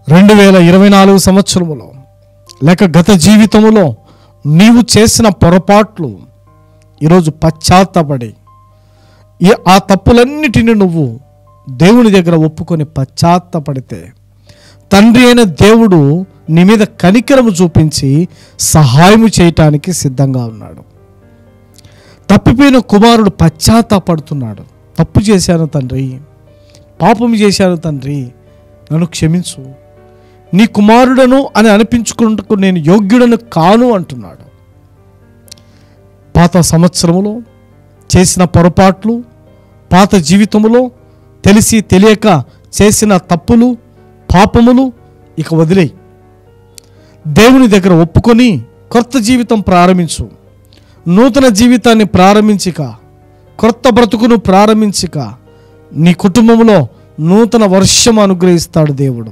2024 సంవత్సరములో లేక గత జీవితములో నీవు చేసిన పొరపాట్లు ఈరోజు పశ్చాత్తాపడి ఆ తప్పులన్నిటిని నువ్వు దేవుని దగ్గర ఒప్పుకొని పశ్చాత్తాపడితే తండ్రి అయిన దేవుడు నీ మీద కనికరము చూపించి సహాయము చేయటానికి సిద్ధంగా ఉన్నాడు. తప్పిపోయిన కుమారుడు పశ్చాత్తాపడుతున్నాడు. తప్పు చేశాను తండ్రి, పాపం చేశాను తండ్రి, నన్ను క్షమించు, నీ కుమారుడను అని అనిపించుకుంటూ నేను యోగ్యుడను కాను అంటున్నాడు. పాత సంవత్సరములో చేసిన పొరపాట్లు, పాత జీవితములో తెలిసి తెలియక చేసిన తప్పులు, పాపములు ఇక వదిలేయి. దేవుని దగ్గర ఒప్పుకొని కొత్త జీవితం ప్రారంభించు. నూతన జీవితాన్ని ప్రారంభించిక, కొత్త బ్రతుకును ప్రారంభించిక నీ కుటుంబంలో నూతన వర్షం అనుగ్రహిస్తాడు దేవుడు.